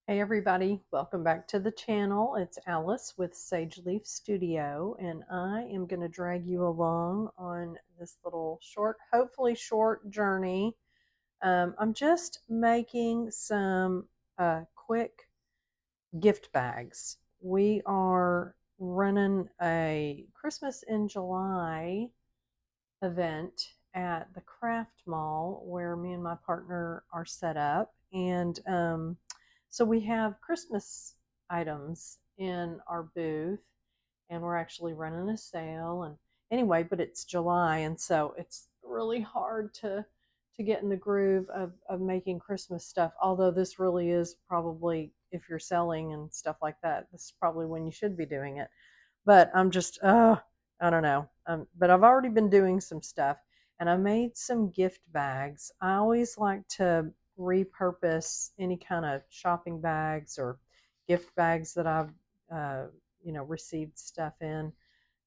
Hey everybody, welcome back to the channel. It's Alice with Sage Leaf Studio, and I am going to drag you along on this little short, hopefully short journey. I'm just making some quick gift bags. We are running a Christmas in July event at the craft mall where me and my partner are set up. And so we have Christmas items in our booth, and we're actually running a sale. And anyway, but it's July, and so it's really hard to get in the groove of making Christmas stuff. Although this really is probably, if you're selling and stuff like that, this is probably when you should be doing it. But I'm just, I don't know. But I've already been doing some stuff, and I made some gift bags. I always like to repurpose any kind of shopping bags or gift bags that I've, uh, received stuff in.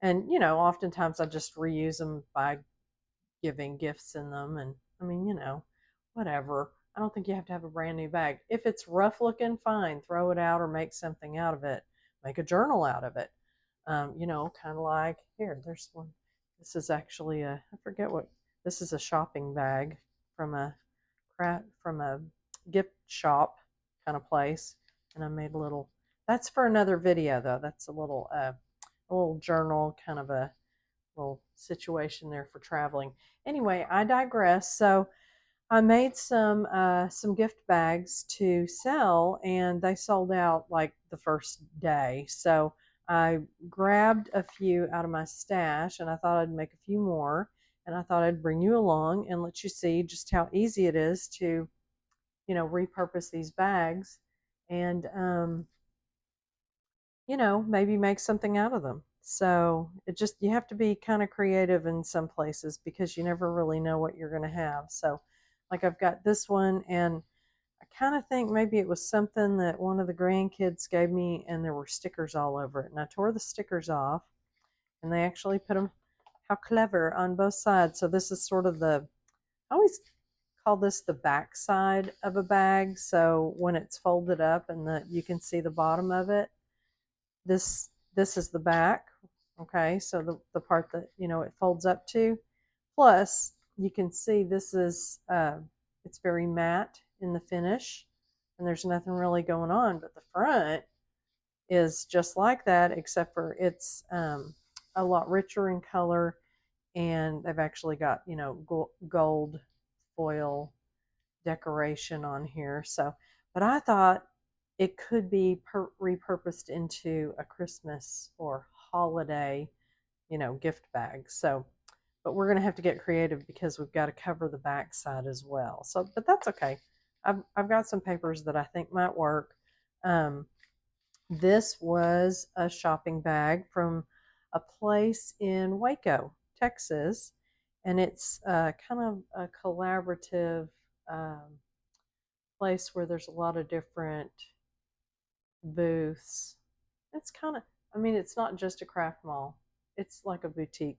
And, oftentimes I just reuse them by giving gifts in them. And I mean, whatever. I don't think you have to have a brand new bag. If it's rough looking, fine, throw it out or make something out of it. Make a journal out of it. Kind of like here, there's one. This is actually I forget what, this is a shopping bag from a gift shop kind of place. And I made a little, that's for another video though. That's a little journal, kind of a little situation there for traveling. Anyway, I digress. So I made some gift bags to sell, and they sold out like the first day. So I grabbed a few out of my stash, and I thought I'd make a few more, and I thought I'd bring you along and let you see just how easy it is to, repurpose these bags, and maybe make something out of them. So you have to be kind of creative in some places because you never really know what you're going to have. So, like, I've got this one, and I kind of think maybe it was something that one of the grandkids gave me, and there were stickers all over it. And I tore the stickers off, and they actually put them, how clever, on both sides. So, this is sort of I always call this the back side of a bag. So, when it's folded up and you can see the bottom of it, this is the back. Okay, so the part that it folds up to. Plus, you can see this is it's very matte in the finish, and there's nothing really going on. But the front is just like that, except for it's a lot richer in color, and they've actually got gold foil decoration on here. So, but I thought it could be repurposed into a Christmas or holiday, gift bag. So, but we're going to have to get creative because we've got to cover the back side as well. So, but that's okay. I've got some papers that I think might work. Um, this was a shopping bag from a place in Waco, Texas, and it's kind of a collaborative um, place where there's a lot of different booths. It's kind of, I mean, it's not just a craft mall. It's like a boutique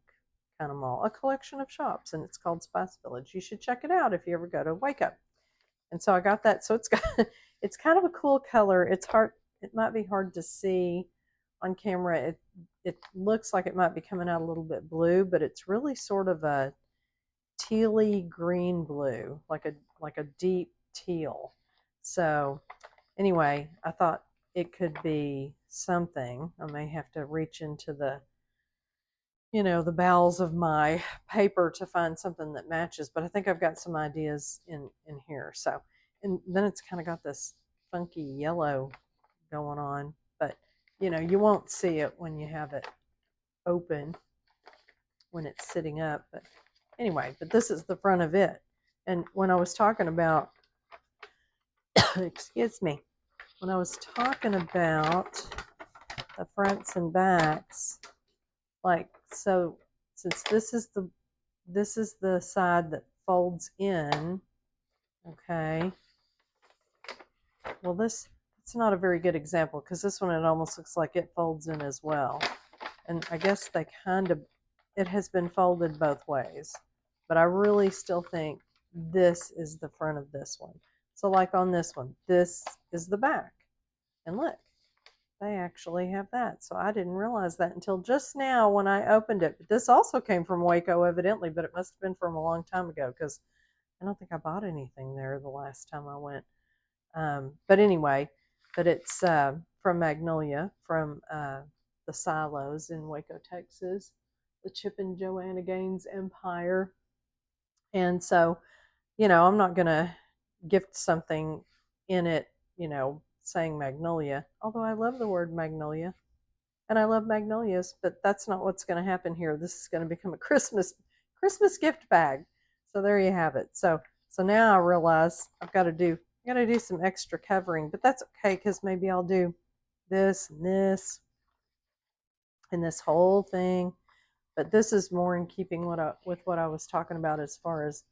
kind of mall, a collection of shops, and it's called Spice Village. You should check it out if you ever go to Waco. And so I got that. So it's got, it's kind of a cool color. It's hard. It might be hard to see on camera. It looks like it might be coming out a little bit blue, but it's really sort of a tealy green blue, like a deep teal. So anyway, I thought it could be something. I may have to reach into the bowels of my paper to find something that matches, but I think I've got some ideas in here. So, and then it's kind of got this funky yellow going on, but you won't see it when you have it open, when it's sitting up. But anyway, but this is the front of it. And when I was talking about excuse me, when I was talking about the fronts and backs, like, so since this is the side that folds in, okay, well, it's not a very good example because this one, it almost looks like it folds in as well. And I guess it has been folded both ways, but I really still think this is the front of this one. So like on this one, this is the back. And look, they actually have that. So I didn't realize that until just now when I opened it. But this also came from Waco, evidently, but it must have been from a long time ago because I don't think I bought anything there the last time I went. But anyway, but it's from Magnolia, from the silos in Waco, Texas, the Chip and Joanna Gaines Empire. And so, I'm not going to gift something in it, saying Magnolia, although I love the word Magnolia and I love magnolias, but that's not what's going to happen here. This is going to become a Christmas gift bag. So there you have it. So now I realize I got to do some extra covering, but that's okay because maybe I'll do this and this whole thing. But this is more in keeping with what I was talking about as far as,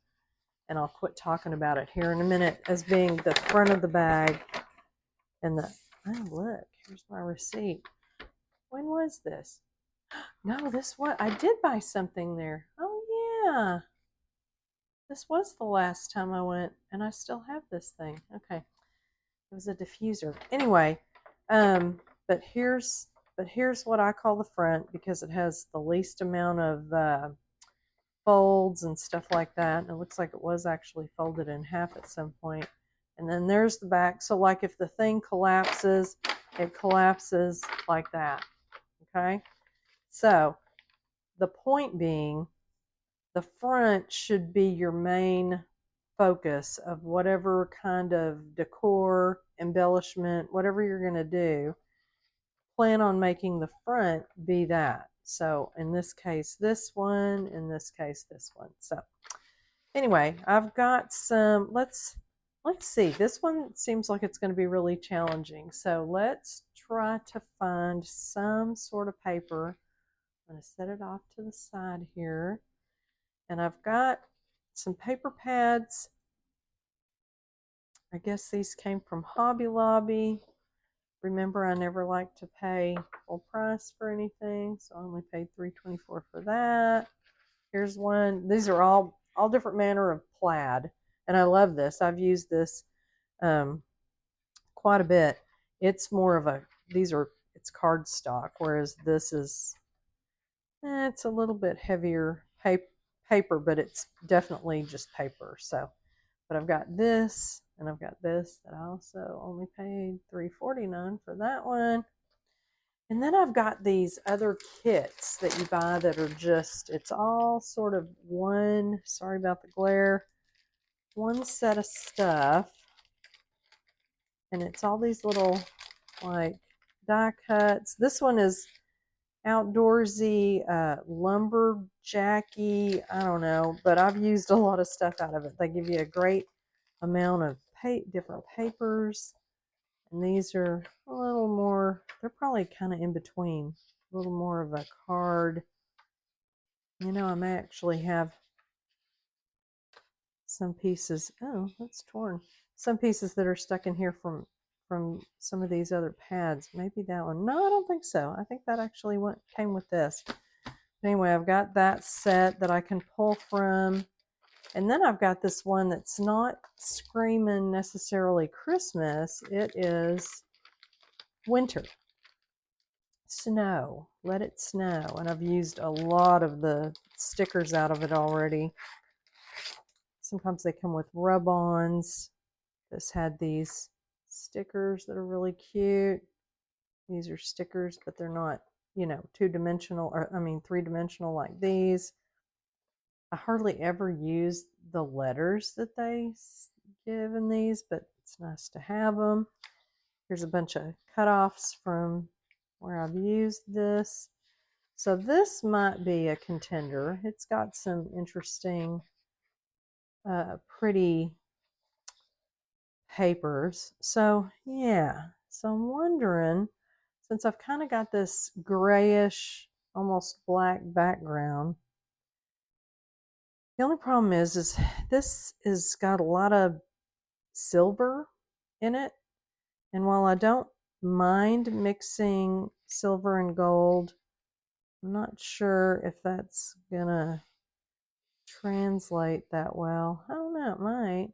and I'll quit talking about it here in a minute, as being the front of the bag and oh look, here's my receipt. When was this? No, I did buy something there. Oh yeah. This was the last time I went and I still have this thing. Okay. It was a diffuser. Anyway, um, but here's what I call the front because it has the least amount of folds and stuff like that. And it looks like it was actually folded in half at some point. And then there's the back. So like if the thing collapses, it collapses like that. Okay. So the point being, the front should be your main focus of whatever kind of decor, embellishment, whatever you're going to do. Plan on making the front be that. So in this case, this one, in this case, this one. So anyway, I've got some, let's see. This one seems like it's going to be really challenging. So let's try to find some sort of paper. I'm going to set it off to the side here. And I've got some paper pads. I guess these came from Hobby Lobby. Remember, I never like to pay full price for anything, so I only paid $3.24 for that. Here's one. These are all different manner of plaid, and I love this. I've used this quite a bit. It's more of it's cardstock, whereas this is it's a little bit heavier paper, but it's definitely just paper. So, but I've got this and I've got this that I also only paid $3.49 for that one. And then I've got these other kits that you buy that are it's all sort of one, sorry about the glare, one set of stuff. And it's all these little like die cuts. This one is outdoorsy, lumberjacky, I don't know, but I've used a lot of stuff out of it. They give you a great amount of different papers, and these are a little more, they're probably kind of in between, a little more of a card. I may actually have some pieces, oh, that's torn. Some pieces that are stuck in here from some of these other pads. Maybe that one. No, I don't think so. I think that actually came with this. Anyway, I've got that set that I can pull from. And then I've got this one that's not screaming necessarily Christmas. It is winter. Snow. Let it snow. And I've used a lot of the stickers out of it already. Sometimes they come with rub-ons. This had these stickers that are really cute. These are stickers, but they're not, two-dimensional, or I mean three-dimensional like these. I hardly ever use the letters that they give in these, but it's nice to have them. Here's a bunch of cutoffs from where I've used this. So this might be a contender. It's got some interesting, pretty papers. So yeah, so I'm wondering, since I've kind of got this grayish, almost black background, the only problem is this is got a lot of silver in it. And while I don't mind mixing silver and gold, I'm not sure if that's gonna translate that well. I don't know, it might.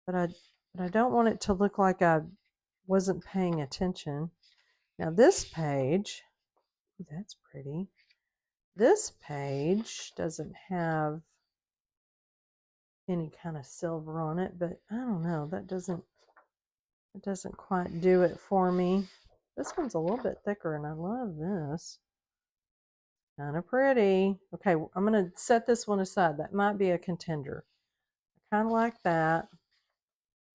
But I don't want it to look like I wasn't paying attention. Now this page, ooh, that's pretty. This page doesn't have any kind of silver on it, but I don't know, that doesn't quite do it for me. This one's a little bit thicker, and I love this. Kind of pretty. Okay, I'm going to set this one aside. That might be a contender. I kind of like that.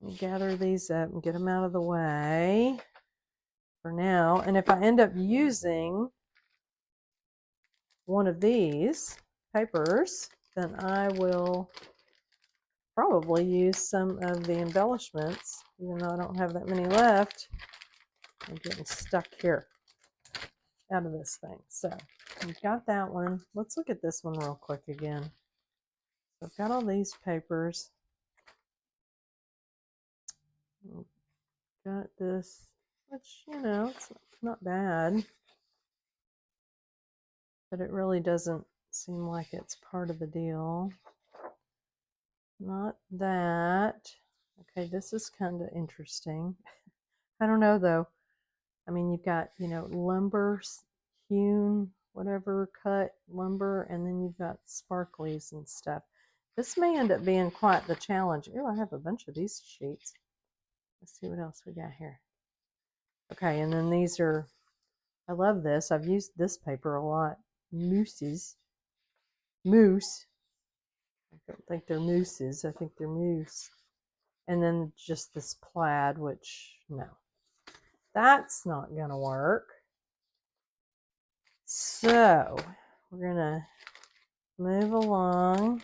Let me gather these up and get them out of the way for now. And if I end up using one of these papers, then I will probably use some of the embellishments, even though I don't have that many left. I'm getting stuck here out of this thing. So we've got that one. Let's look at this one real quick again. So I've got all these papers. Got this, which, you know, it's not bad, but it really doesn't seem like it's part of the deal. Not that. Okay, this is kind of interesting. I don't know though. I mean, you've got, you know, lumber, hewn, whatever, cut lumber, and then you've got sparklies and stuff. This may end up being quite the challenge. Oh, I have a bunch of these sheets. Let's see what else we got here. Okay, and then these are, I love this. I've used this paper a lot. Moose. I don't think they're mooses. I think they're moose. And then just this plaid, which, no. That's not going to work. So, we're going to move along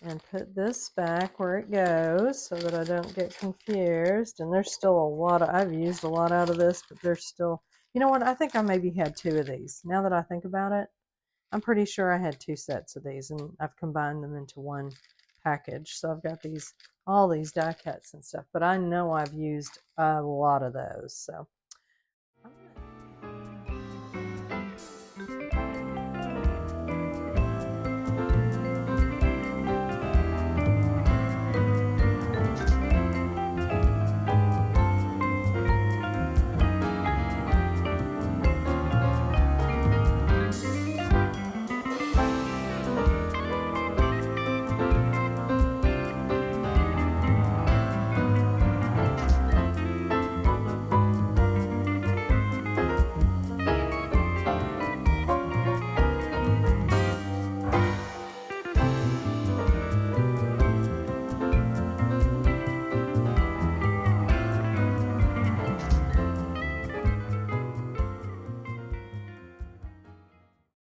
and put this back where it goes so that I don't get confused. And there's still a lot of, I've used a lot out of this, but there's still, you know what, I think I maybe had 2 of these. Now that I think about it, I'm pretty sure I had 2 sets of these, and I've combined them into one package. So I've got these, all these die cuts and stuff, but I know I've used a lot of those. So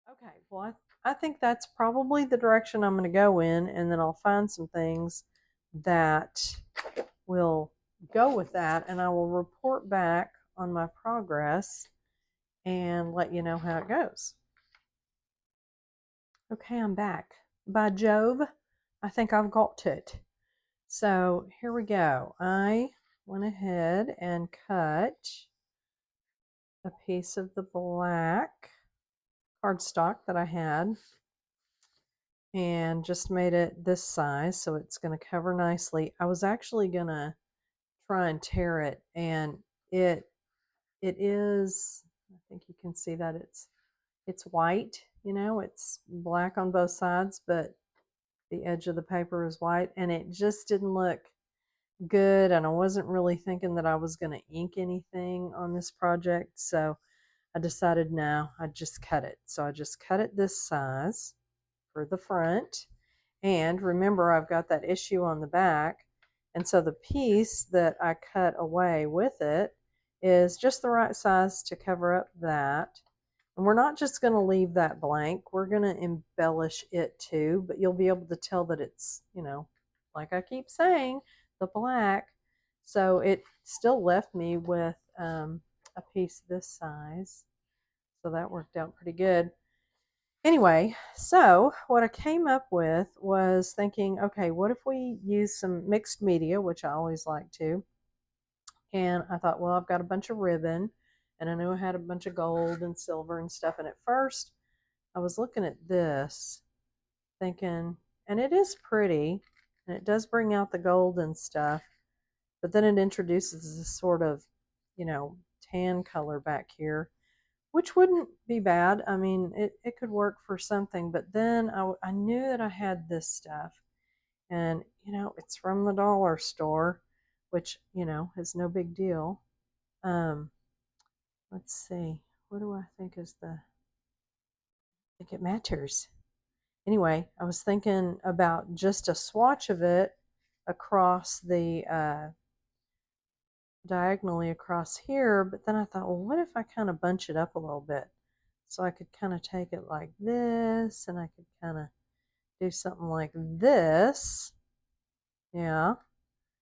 okay, well, I think that's probably the direction I'm going to go in, and then I'll find some things that will go with that, and I will report back on my progress and let you know how it goes. Okay, I'm back. By Jove, I think I've got it. So here we go. I went ahead and cut a piece of the black cardstock that I had and just made it this size so it's going to cover nicely. I was actually going to try and tear it, and it is, I think you can see that it's white, you know, it's black on both sides, but the edge of the paper is white, and it just didn't look good, and I wasn't really thinking that I was going to ink anything on this project, so I decided no, I'd just cut it. So I just cut it this size for the front, and remember I've got that issue on the back, and so the piece that I cut away with it is just the right size to cover up that. And we're not just going to leave that blank, we're going to embellish it too, but you'll be able to tell that it's, you know, like I keep saying, the black. So it still left me with a piece this size. So that worked out pretty good. Anyway, so what I came up with was thinking, okay, what if we use some mixed media, which I always like to. And I thought, well, I've got a bunch of ribbon, and I knew I had a bunch of gold and silver and stuff. And at first, I was looking at this, thinking, and it is pretty, and it does bring out the gold and stuff. but then it introduces this sort of, tan color back here, which wouldn't be bad. I mean, it could work for something, but then I knew that I had this stuff, and, it's from the dollar store, which, is no big deal. Um, let's see, what do I think is I think it matters. Anyway, I was thinking about just a swatch of it across the diagonally across here, but then I thought, well, what if I kind of bunch it up a little bit? So I could kind of take it like this, and I could kind of do something like this. Yeah,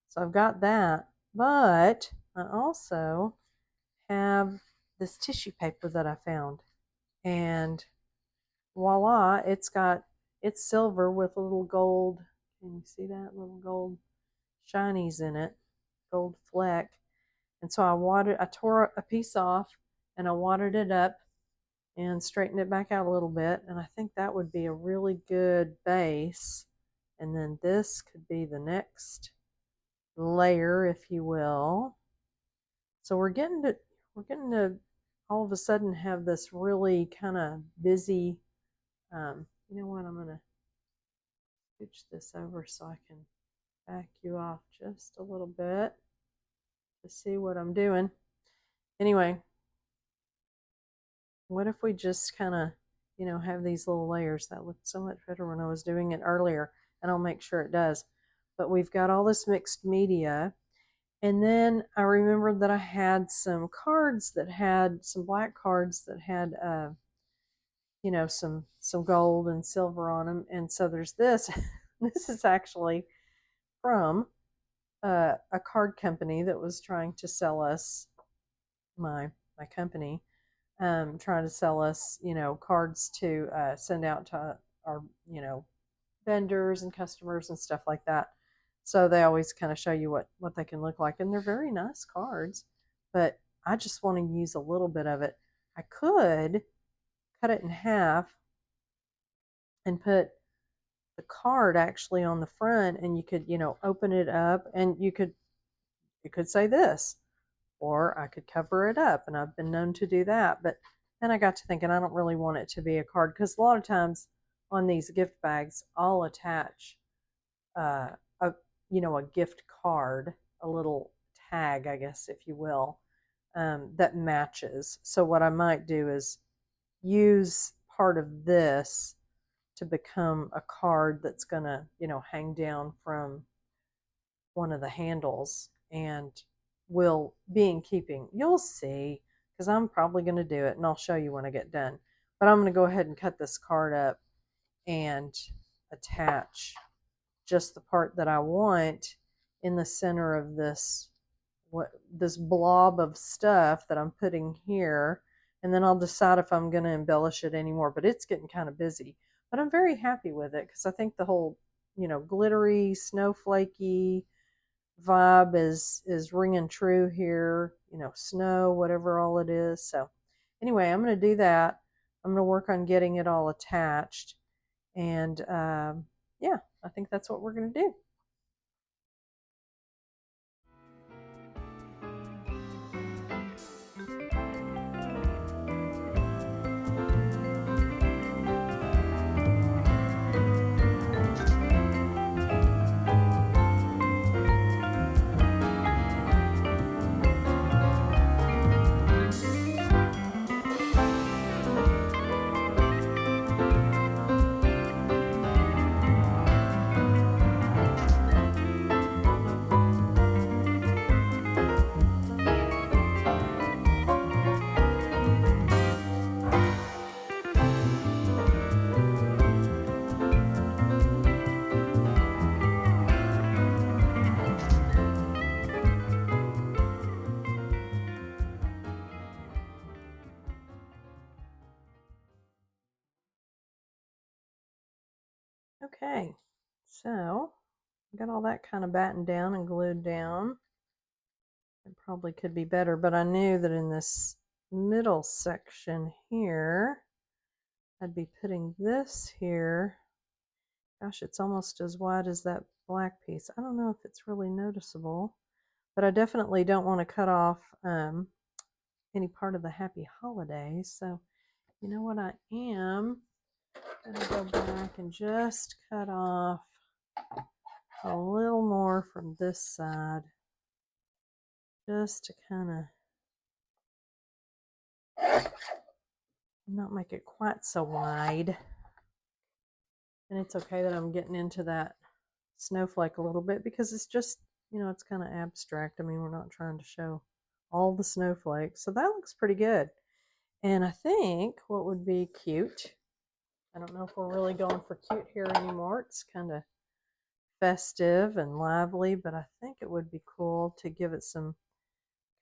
so I've got that, but I also have this tissue paper that I found, and voila, it's silver with a little gold. Can you see that little gold shinies in it? Gold fleck. And so I tore a piece off and I watered it up and straightened it back out a little bit. And I think that would be a really good base. And then this could be the next layer, if you will. So we're getting to all of a sudden have this really kind of busy. You know what? I'm gonna scooch this over so I can back you off just a little bit to see what I'm doing. Anyway, what if we just kind of, have these little layers? That looked so much better when I was doing it earlier, and I'll make sure it does. But we've got all this mixed media. And then I remembered that I had some cards that had some black cards that had, some gold and silver on them. And so there's this. This is actually from a card company that was trying to sell us my company, trying to sell us, cards to send out to our, vendors and customers and stuff like that. So they always kind of show you what they can look like, and they're very nice cards. But I just want to use a little bit of it. I could cut it in half and put the card actually on the front, and you could, open it up, and you could say this, or I could cover it up, and I've been known to do that. But then I got to thinking I don't really want it to be a card, because a lot of times on these gift bags I'll attach uh, a a gift card, a little tag, I guess, if you will, that matches. So what I might do is use part of this to become a card that's gonna, hang down from one of the handles, and will be in keeping. You'll see, because I'm probably going to do it, and I'll show you when I get done. But I'm going to go ahead and cut this card up and attach just the part that I want in the center of this blob of stuff that I'm putting here. And then I'll decide if I'm going to embellish it anymore. But it's getting kind of busy. But I'm very happy with it, because I think the whole, glittery, snowflakey vibe is ringing true here. Snow, whatever all it is. So anyway, I'm going to do that. I'm going to work on getting it all attached, and yeah, I think that's what we're going to do. Okay, so I got all that kind of battened down and glued down. It probably could be better, but I knew that in this middle section here, I'd be putting this here. Gosh, it's almost as wide as that black piece. I don't know if it's really noticeable, but I definitely don't want to cut off any part of the happy holidays. So you know what, I am going to go back and just cut off a little more from this side, just to kind of not make it quite so wide. And it's okay that I'm getting into that snowflake a little bit, because it's just, it's kind of abstract. I mean, we're not trying to show all the snowflakes. So that looks pretty good. And I think what would be cute, I don't know if we're really going for cute here anymore. It's kind of festive and lively, but I think it would be cool to give it some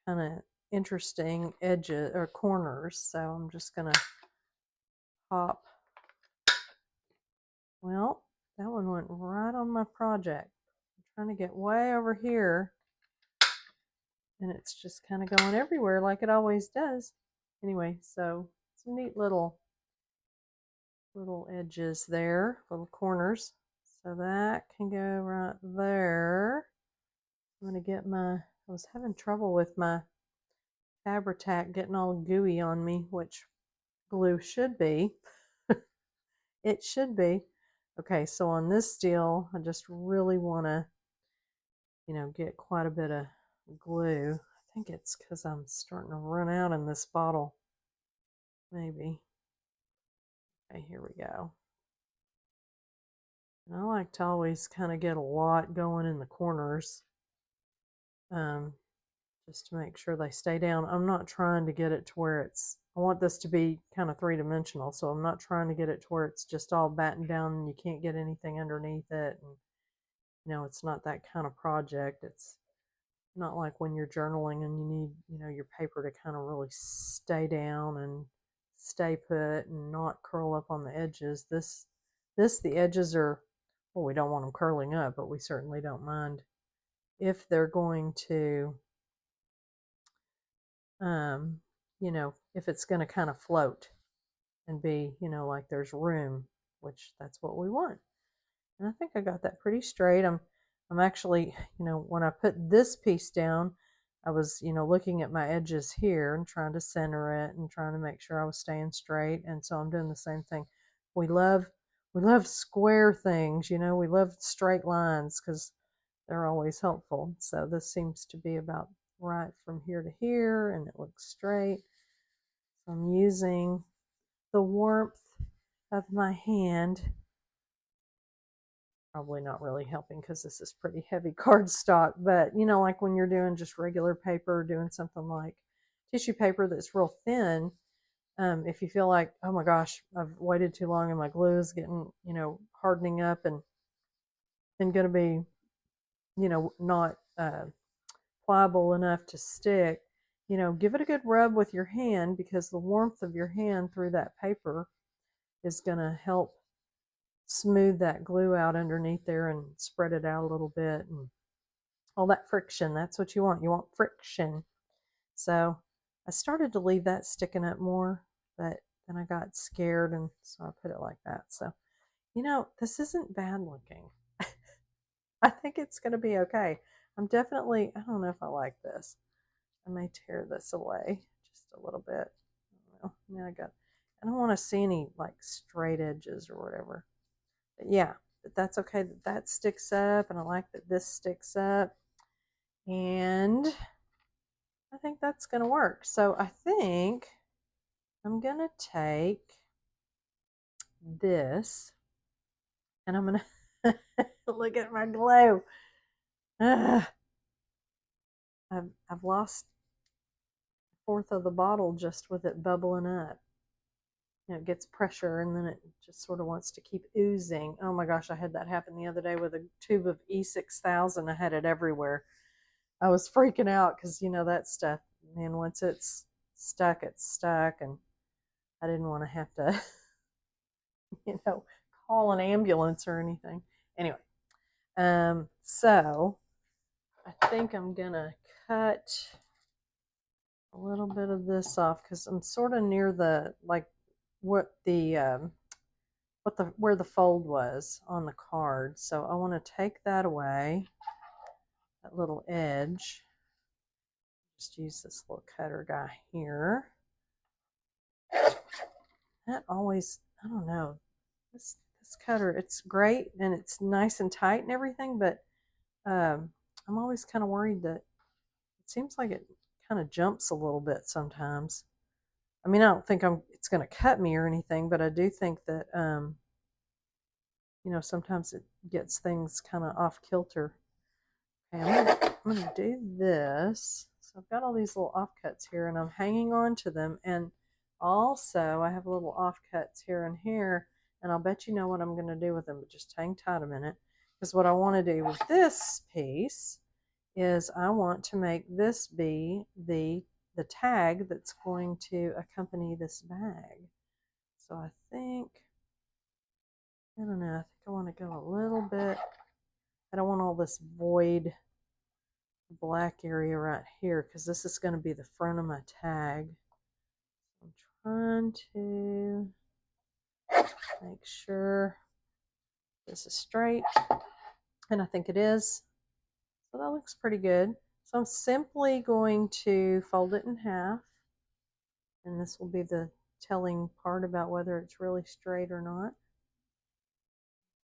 kind of interesting edges or corners. So I'm just going to pop. Well, that one went right on my project. I'm trying to get way over here, and it's just kind of going everywhere like it always does. Anyway, so some neat little edges there, little corners. So that can go right there. I'm going to get I was having trouble with my Fabri-Tac getting all gooey on me, which glue should be. It should be. Okay, so on this deal, I just really want to, get quite a bit of glue. I think it's because I'm starting to run out in this bottle. Maybe. Okay, here we go. And I like to always kind of get a lot going in the corners, just to make sure they stay down. I'm not trying to get it to where I want this to be kind of three-dimensional, so I'm not trying to get it to where it's just all battened down and you can't get anything underneath it. And, it's not that kind of project. It's not like when you're journaling and you need, your paper to kind of really stay down and stay put and not curl up on the edges. The edges are, well, we don't want them curling up, but we certainly don't mind if they're going to, if it's going to kind of float and be, like there's room, which that's what we want. And I think I got that pretty straight. I'm actually, when I put this piece down, I was, looking at my edges here and trying to center it and trying to make sure I was staying straight. And so I'm doing the same thing. We love square things, we love straight lines because they're always helpful. So this seems to be about right from here to here, and it looks straight. So I'm using the warmth of my hand. Probably not really helping because this is pretty heavy cardstock, but like when you're doing just regular paper, doing something like tissue paper that's real thin, if you feel like, oh my gosh, I've waited too long and my glue is getting, hardening up and going to be, not pliable enough to stick, give it a good rub with your hand, because the warmth of your hand through that paper is going to help smooth that glue out underneath there and spread it out a little bit, and all that friction. That's what you want. You want friction. So I started to leave that sticking up more, but then I got scared, and so I put it like that. So, this isn't bad looking. I think it's going to be okay. I don't know if I like this. I may tear this away just a little bit. I don't know. I don't want to see any like straight edges or whatever. But yeah, but that's okay that sticks up, and I like that this sticks up. And I think that's going to work. So I think I'm going to take this, and I'm going to look at my glue. I've lost a fourth of the bottle just with it bubbling up. It gets pressure, and then it just sort of wants to keep oozing. Oh my gosh, I had that happen the other day with a tube of E6000. I had it everywhere. I was freaking out because, that stuff, man, once it's stuck, and I didn't want to have to, call an ambulance or anything. Anyway, so I think I'm going to cut a little bit of this off because I'm sort of near the, like, where the fold was on the card. So I want to take that away, that little edge. just use this little cutter guy here. That always, I don't know, this cutter, it's great and it's nice and tight and everything, but I'm always kind of worried that it seems like it kind of jumps a little bit sometimes. I mean, I don't think it's going to cut me or anything, but I do think that, sometimes it gets things kind of off kilter. Okay, I'm gonna do this. So I've got all these little offcuts here and I'm hanging on to them. And also I have little offcuts here and here, and I'll bet you know what I'm gonna do with them, but just hang tight a minute. Because what I want to do with this piece is I want to make this be the tag that's going to accompany this bag. So I think, I don't know, I think I want to go a little bit, I don't want all this void black area right here because this is going to be the front of my tag. I'm trying to make sure this is straight, and I think it is. So that looks pretty good. So I'm simply going to fold it in half, and this will be the telling part about whether it's really straight or not.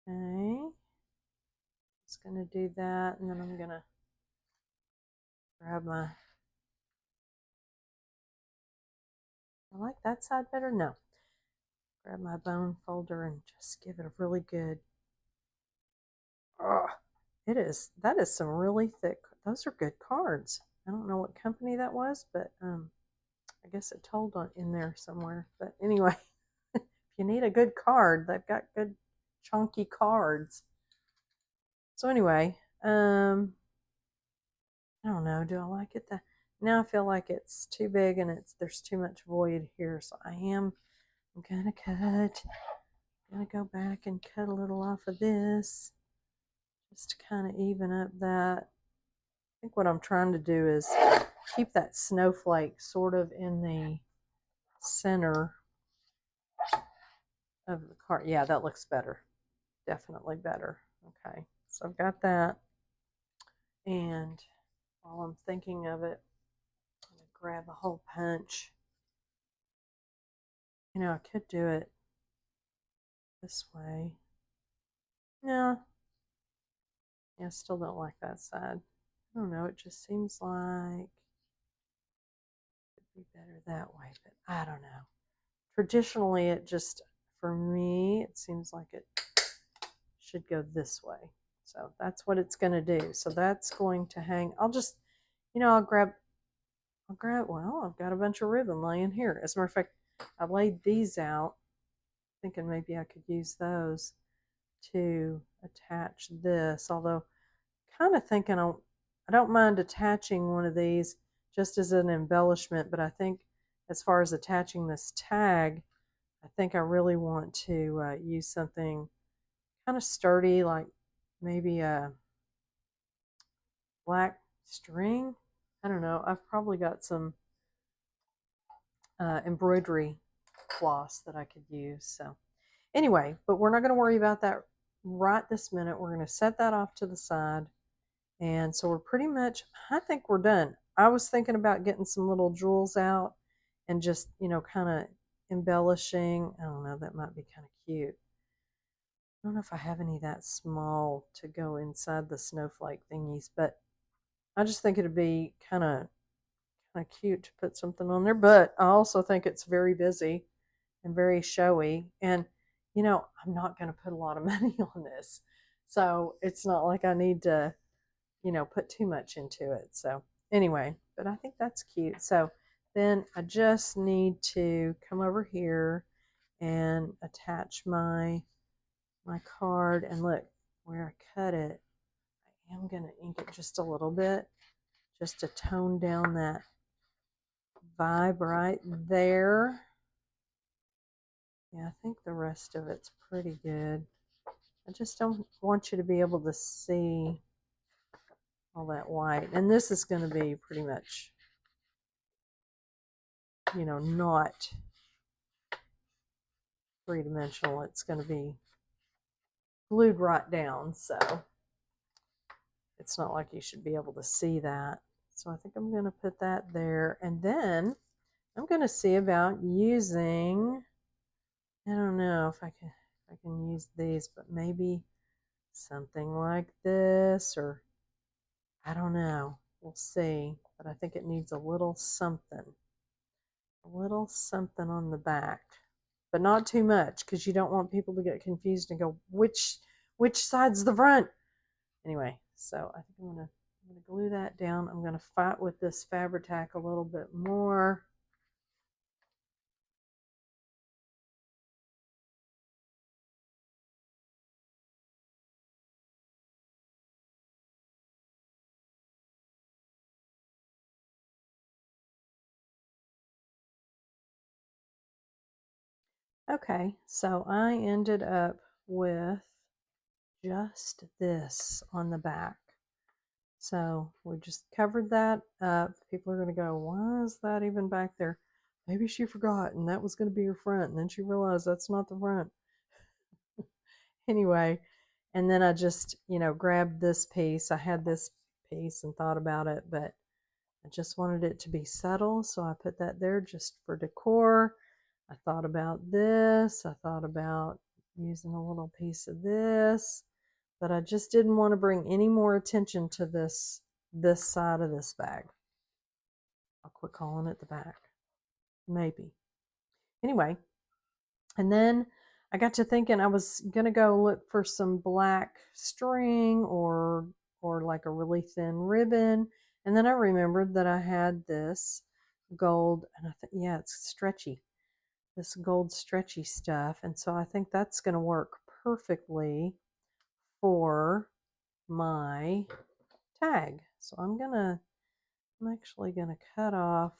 Okay, just going to do that, and then I'm going to grab my, I like that side better? No. Grab my bone folder and just give it a really good, that is some really thick, those are good cards. I don't know what company that was, but I guess it told in there somewhere. But anyway, if you need a good card, they've got good chunky cards. So anyway, I don't know, do I like it? Now I feel like it's too big and there's too much void here, so I'm gonna go back and cut a little off of this just to kind of even up that. I think what I'm trying to do is keep that snowflake sort of in the center of the card. Yeah, that looks better. Definitely better. Okay, so I've got that. And while I'm thinking of it, I'm going to grab a hole punch. You know, I could do it this way. No. Yeah, I still don't like that side. I don't know, it just seems like it would be better that way, but I don't know. Traditionally, for me, it seems like it should go this way. So that's what it's going to do. So that's going to hang. I'll just, I'll grab, well, I've got a bunch of ribbon laying here. As a matter of fact, I laid these out thinking maybe I could use those to attach this. Although kind of thinking I don't mind attaching one of these just as an embellishment, but I think as far as attaching this tag, I think I really want to use something kind of sturdy, like maybe a black string. I don't know. I've probably got some embroidery floss that I could use. So anyway, but we're not going to worry about that right this minute. We're going to set that off to the side. And so we're pretty much, I think we're done. I was thinking about getting some little jewels out and just, kind of embellishing. I don't know, that might be kind of cute. I don't know if I have any that small to go inside the snowflake thingies, but I just think it'd be kind of cute to put something on there. But I also think it's very busy and very showy. And, I'm not going to put a lot of money on this. So it's not like I need to, put too much into it. So anyway, but I think that's cute. So then I just need to come over here and attach my card, and look where I cut it. I am going to ink it just a little bit just to tone down that vibe right there. Yeah, I think the rest of it's pretty good. I just don't want you to be able to see all that white. And this is going to be pretty much, not three-dimensional. It's going to be glued right down, so it's not like you should be able to see that. So I think I'm going to put that there. And then I'm going to see about using, I don't know if I can use these, but maybe something like this, or I don't know. We'll see. But I think it needs a little something on the back, but not too much, because you don't want people to get confused and go, which side's the front? Anyway, so I think I'm gonna glue that down. I'm gonna fight with this Fabri-Tac a little bit more. Okay, so I ended up with just this on the back. So we just covered that up. People are going to go, why is that even back there? Maybe she forgot and that was going to be her front. And then she realized that's not the front. Anyway, and then I just, grabbed this piece. I had this piece and thought about it, but I just wanted it to be subtle. So I put that there just for decor. I thought about this. I thought about using a little piece of this, but I just didn't want to bring any more attention to this side of this bag. I'll quit calling it the back. Maybe. Anyway, and then I got to thinking I was going to go look for some black string or like a really thin ribbon. And then I remembered that I had this gold, and I thought, yeah, it's stretchy. This gold stretchy stuff. And so I think that's going to work perfectly for my tag. So I'm actually going to cut off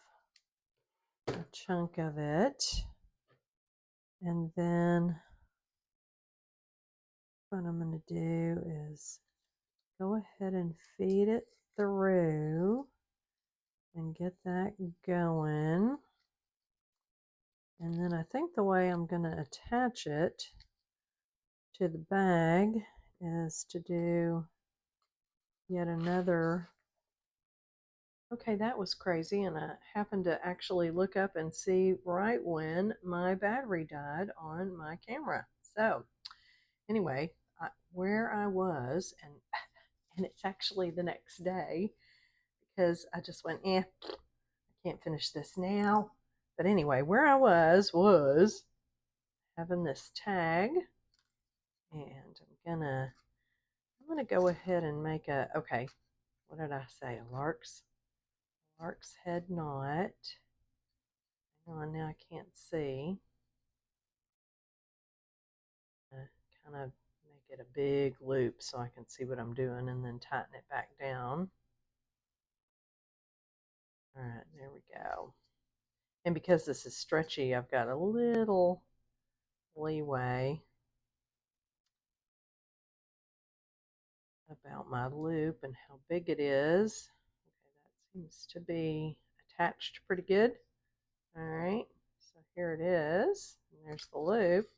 a chunk of it. And then what I'm going to do is go ahead and feed it through and get that going. And then I think the way I'm going to attach it to the bag is to do yet another. Okay, that was crazy, and I happened to actually look up and see right when my battery died on my camera. So anyway, where I was, and it's actually the next day, because I just went, I can't finish this now. But anyway, where I was having this tag, and I'm gonna go ahead and make okay, what did I say? A lark's head knot. Hang on, now I can't see. Kind of make it a big loop so I can see what I'm doing, and then tighten it back down. All right, there we go. And because this is stretchy, I've got a little leeway about my loop and how big it is. Okay, that seems to be attached pretty good. All right, so here it is. And there's the loop.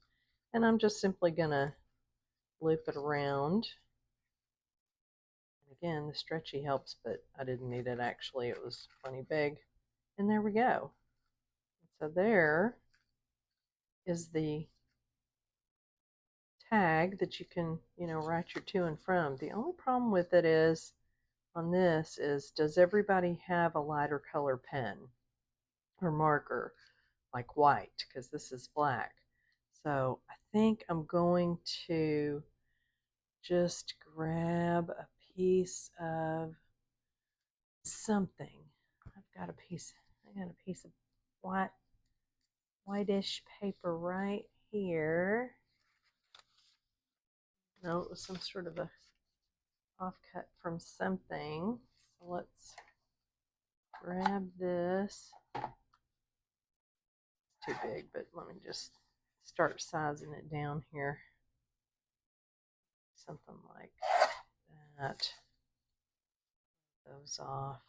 And I'm just simply going to loop it around. And again, the stretchy helps, but I didn't need it actually. It was plenty big. And there we go. So there is the tag that you can, write your to and from. The only problem with it is, on this is, does everybody have a lighter color pen or marker, like white? Because this is black. So I think I'm going to just grab a piece of something. I got a piece of whitish paper right here. No, it was some sort of a offcut from something. So let's grab this. It's too big, but let me just start sizing it down here. Something like that. Those off.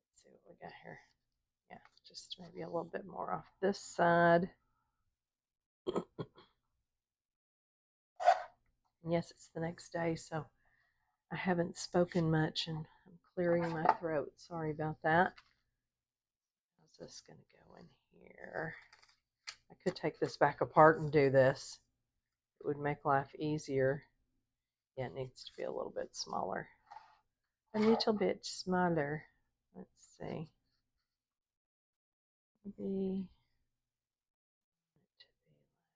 Let's see what we got here. Yeah, just maybe a little bit more off this side. Yes, it's the next day, so I haven't spoken much, and I'm clearing my throat. Sorry about that. How's this going to go in here? I could take this back apart and do this. It would make life easier. Yeah, it needs to be a little bit smaller. A little bit smaller. Let's see. Maybe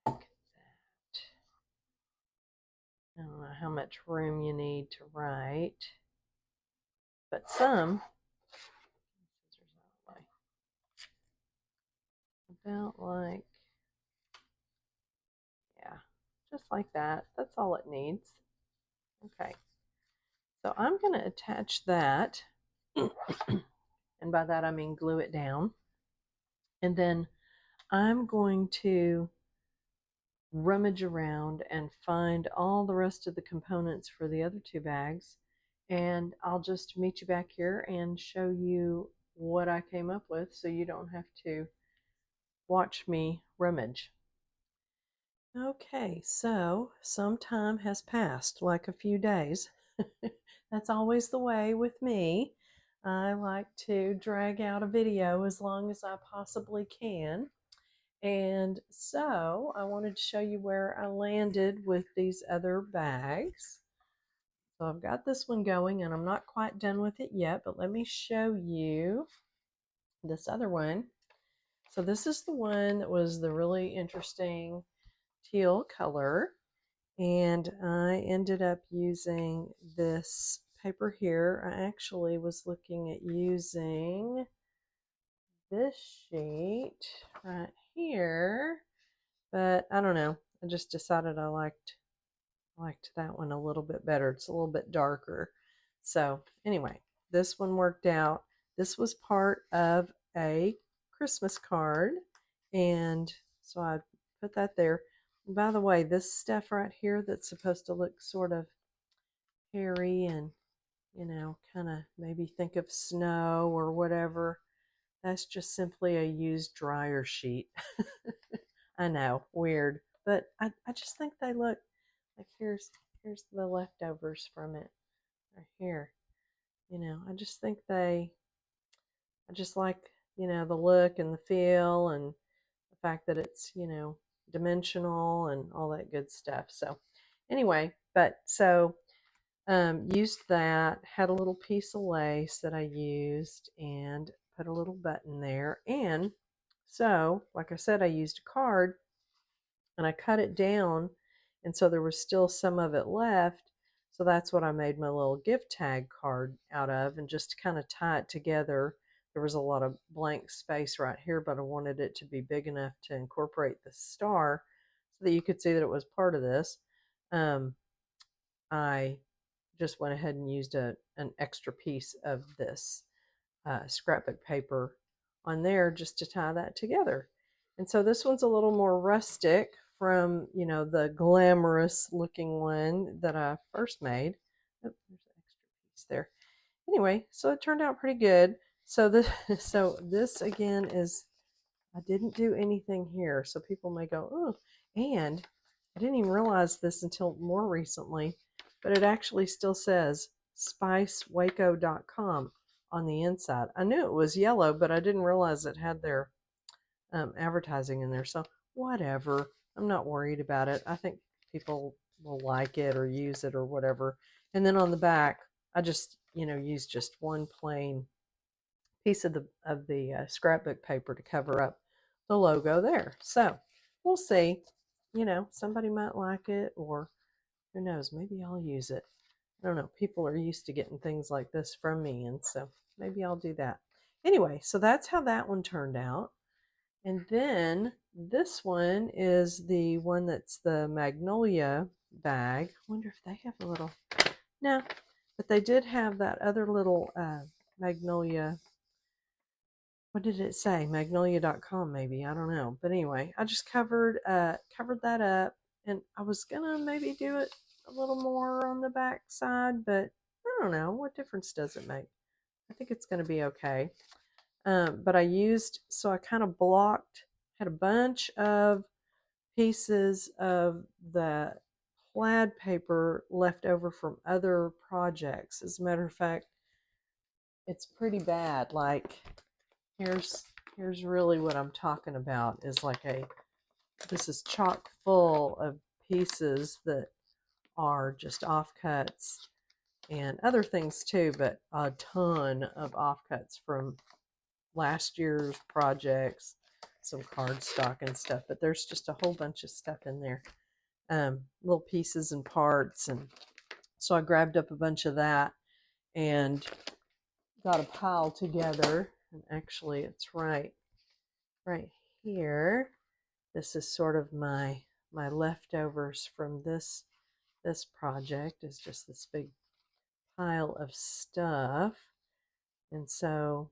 like that. I don't know how much room you need to write, but some. About like, yeah, just like that. That's all it needs. Okay, so I'm going to attach that, and by that I mean glue it down, and then I'm going to rummage around and find all the rest of the components for the other two bags, and I'll just meet you back here and show you what I came up with so you don't have to watch me rummage. Okay, so some time has passed, like a few days. That's always the way with me. I like to drag out a video as long as I possibly can. And so I wanted to show you where I landed with these other bags. So I've got this one going and I'm not quite done with it yet, but let me show you this other one. So this is the one that was the really interesting teal color. And I ended up using this paper here. I actually was looking at using this sheet right here, but I don't know. I just decided I liked that one a little bit better. It's a little bit darker. So anyway, this one worked out. This was part of a Christmas card, and so I put that there. And by the way, this stuff right here that's supposed to look sort of hairy and, you know, kind of maybe think of snow or whatever, that's just simply a used dryer sheet. I know, weird, but I just think they look like here's the leftovers from it right here. You know, I just think I just like, you know, the look and the feel and the fact that it's, you know, dimensional and all that good stuff. So anyway, but so used that, had a little piece of lace that I used and put a little button there. And so, like I said, I used a card and I cut it down, and so there was still some of it left. So that's what I made my little gift tag card out of, and just to kind of tie it together. There was a lot of blank space right here, but I wanted it to be big enough to incorporate the star so that you could see that it was part of this. I just went ahead and used an extra piece of this scrapbook paper on there just to tie that together. And so this one's a little more rustic from, you know, the glamorous looking one that I first made. Oh, there's an extra piece there. Anyway, so it turned out pretty good. So this again is, I didn't do anything here. So people may go, oh, and I didn't even realize this until more recently, but it actually still says spicewaco.com on the inside. I knew it was yellow, but I didn't realize it had their advertising in there. So whatever, I'm not worried about it. I think people will like it or use it or whatever. And then on the back, I just, you know, used just one plain piece of the scrapbook paper to cover up the logo there. So we'll see. You know, somebody might like it, or who knows, maybe I'll use it. I don't know. People are used to getting things like this from me, and so maybe I'll do that. Anyway, so that's how that one turned out. And then this one is the one that's the Magnolia bag. I wonder if they have a little, no, but they did have that other little Magnolia. What did it say? Magnolia.com maybe. I don't know. But anyway, I just covered that up, and I was gonna maybe do it a little more on the back side, but I don't know. What difference does it make? I think it's gonna be okay. But so I kind of had a bunch of pieces of the plaid paper left over from other projects. As a matter of fact, it's pretty bad. Like here's really what I'm talking about is like this is chock full of pieces that are just offcuts and other things too, but a ton of offcuts from last year's projects, some cardstock and stuff, but there's just a whole bunch of stuff in there, little pieces and parts. And so I grabbed up a bunch of that and got a pile together. And actually it's right here. This is sort of my leftovers from this project, is just this big pile of stuff. And so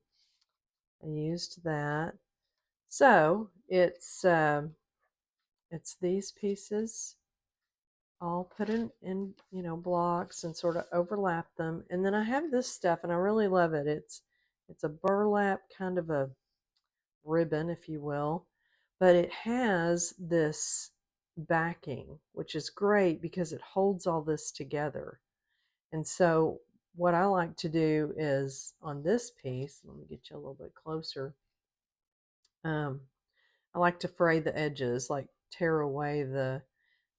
I used that. So it's these pieces all put in blocks and sort of overlap them. And then I have this stuff and I really love it. It's a burlap kind of a ribbon, if you will, but it has this backing, which is great because it holds all this together. And so what I like to do is on this piece, let me get you a little bit closer. I like to fray the edges, like tear away the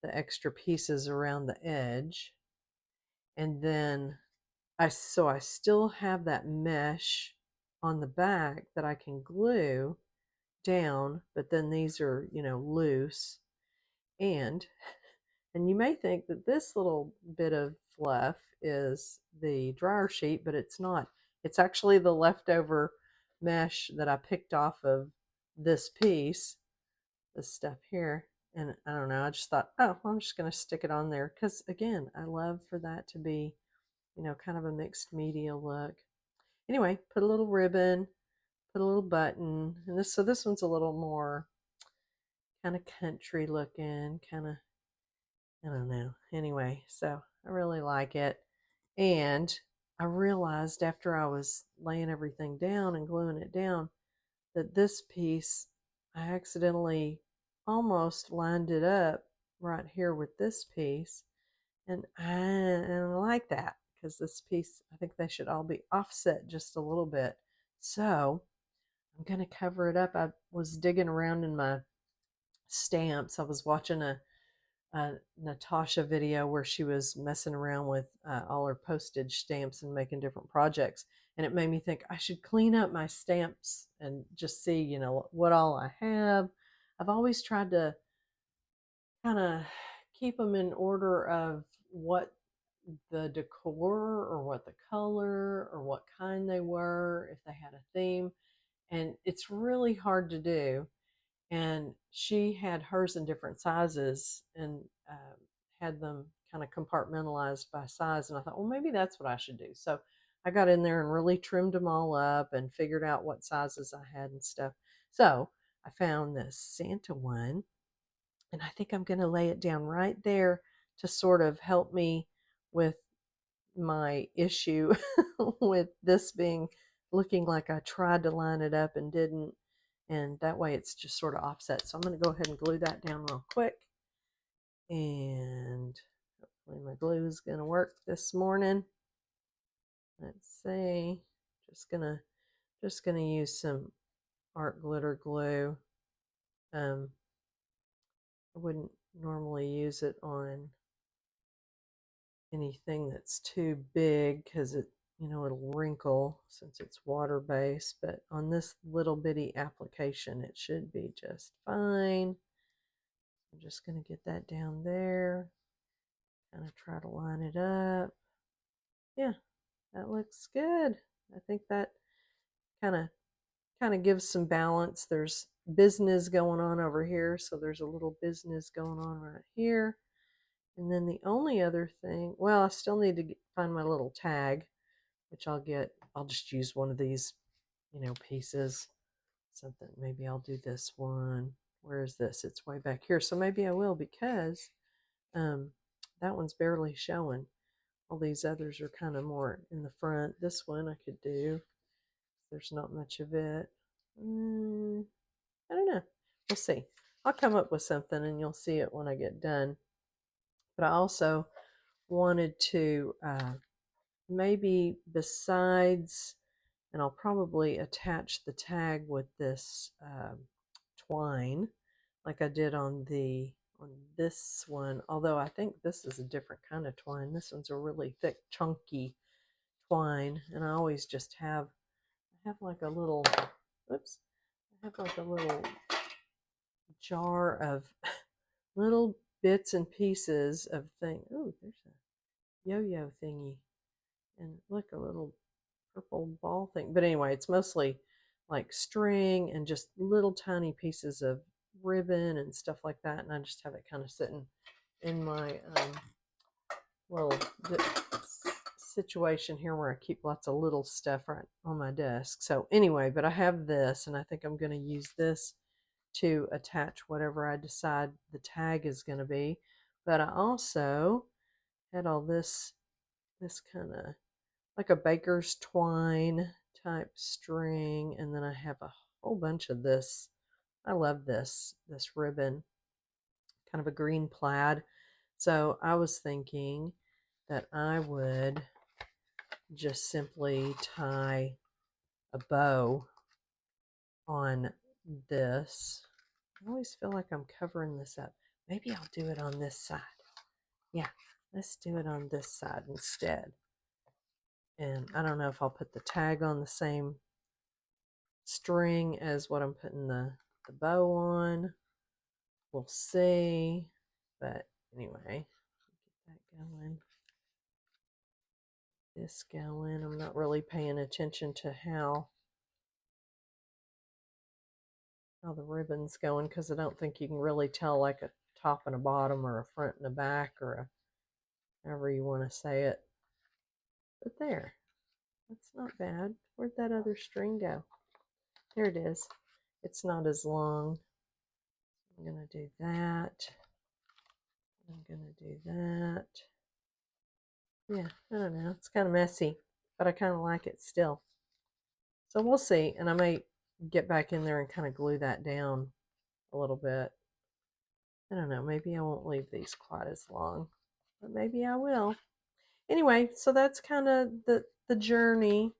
extra pieces around the edge. And then I still have that mesh on the back that I can glue down, but then these are, loose. And you may think that this little bit of fluff is the dryer sheet, but it's not. It's actually the leftover mesh that I picked off of this piece, this stuff here. And I don't know, I just thought, oh, I'm just going to stick it on there because, again, I love for that to be, kind of a mixed media look. Anyway, put a little ribbon, put a little button, and this one's a little more kind of country looking, kind of, I don't know. Anyway, so I really like it. And I realized after I was laying everything down and gluing it down that this piece, I accidentally almost lined it up right here with this piece. And I don't like that because this piece, I think they should all be offset just a little bit. So I'm going to cover it up. I was digging around in my stamps. I was watching a Natasha video where she was messing around with all her postage stamps and making different projects. And it made me think I should clean up my stamps and just see, what all I have. I've always tried to kind of keep them in order of what the decor or what the color or what kind they were, if they had a theme. And it's really hard to do. And she had hers in different sizes and had them kind of compartmentalized by size. And I thought, well, maybe that's what I should do. So I got in there and really trimmed them all up and figured out what sizes I had and stuff. So I found this Santa one, and I think I'm going to lay it down right there to sort of help me with my issue with this being looking like I tried to line it up and didn't. And that way it's just sort of offset. So I'm going to go ahead and glue that down real quick. And hopefully my glue is going to work this morning. Let's see. Just gonna use some art glitter glue. I wouldn't normally use it on anything that's too big because it'll wrinkle since it's water based, but on this little bitty application it should be just fine. I'm just going to get that down there, kind of try to line it up. Yeah, that looks good. I think that kind of gives some balance. There's business going on over here, so there's a little business going on right here. And then the only other thing, well, I still need to find my little tag, which I'll just use one of these, pieces, something. Maybe I'll do this one. Where is this? It's way back here. So maybe I will, because that one's barely showing. All these others are kind of more in the front. This one I could do. There's not much of it. I don't know. We'll see. I'll come up with something and you'll see it when I get done. But I also wanted to maybe besides And I'll probably attach the tag with this twine like I did on this one, although I think this is a different kind of twine. This one's a really thick, chunky twine, and I always just have, I have like a little, oops, I have like a little jar of little bits and pieces of things. Ooh, there's a yo-yo thingy, and look, a little purple ball thing. But anyway, it's mostly like string and just little tiny pieces of ribbon and stuff like that, and I just have it kind of sitting in my little situation here where I keep lots of little stuff right on my desk. So anyway, but I have this, and I think I'm going to use this to attach whatever I decide the tag is going to be. But I also had all this kind of like a baker's twine type string, and then I have a whole bunch of this. I love this ribbon, kind of a green plaid. So I was thinking that I would just simply tie a bow on this. I always feel like I'm covering this up. Maybe I'll do it on this side. Yeah, let's do it on this side instead. And I don't know if I'll put the tag on the same string as what I'm putting the bow on. We'll see. But anyway, get that going. This going. I'm not really paying attention to how the ribbon's going, because I don't think you can really tell like a top and a bottom or a front and a back, or a however you want to say it. But there, that's not bad. Where'd that other string go? There it is. It's not as long. I'm going to do that. I'm going to do that. Yeah, I don't know. It's kind of messy, but I kind of like it still. So we'll see. And I may get back in there and kind of glue that down a little bit. I don't know. Maybe I won't leave these quite as long, but maybe I will. Anyway, so that's kind of the journey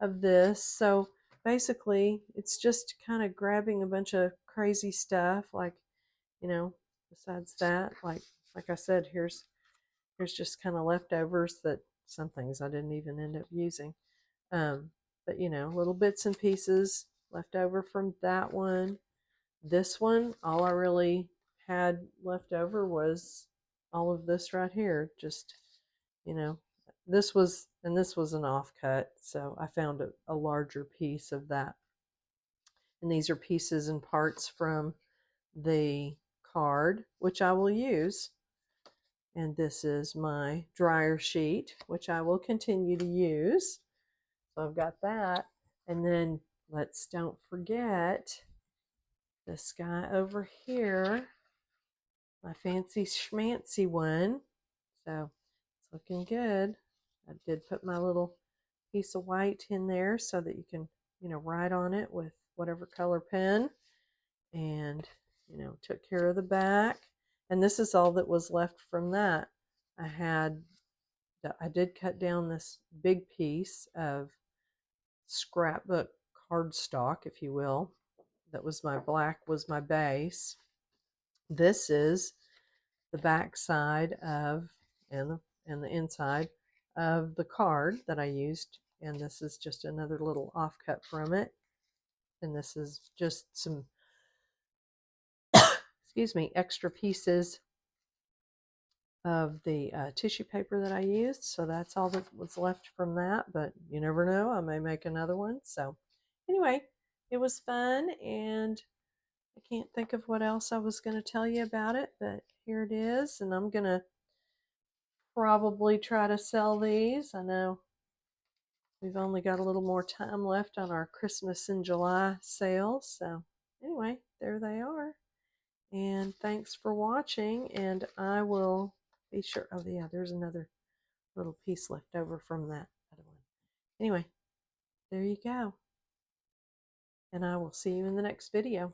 of this. So basically, it's just kind of grabbing a bunch of crazy stuff, like, you know, besides that, like I said, here's just kind of leftovers, that some things I didn't even end up using. But you know, little bits and pieces left over from that one. This one, all I really had left over was all of this right here. Just, you know, this was an offcut, so I found a larger piece of that. And these are pieces and parts from the card, which I will use. And this is my dryer sheet, which I will continue to use. So I've got that. And then don't forget this guy over here, my fancy schmancy one. So it's looking good. I did put my little piece of white in there so that you can, you know, write on it with whatever color pen. And, you know, took care of the back. And this is all that was left from that. I did cut down this big piece of scrapbook cardstock, if you will. That was my black, was my base. This is the back side of, and the inside of the card that I used. And this is just another little offcut from it. And this is just some, excuse me, extra pieces of the tissue paper that I used. So that's all that was left from that, but you never know, I may make another one. So anyway, it was fun, and I can't think of what else I was going to tell you about it, but here it is. And I'm going to probably try to sell these. I know we've only got a little more time left on our Christmas in July sales. So anyway, there they are. And thanks for watching, and I will be sure. Oh yeah, there's another little piece left over from that other one. Anyway, there you go. And I will see you in the next video.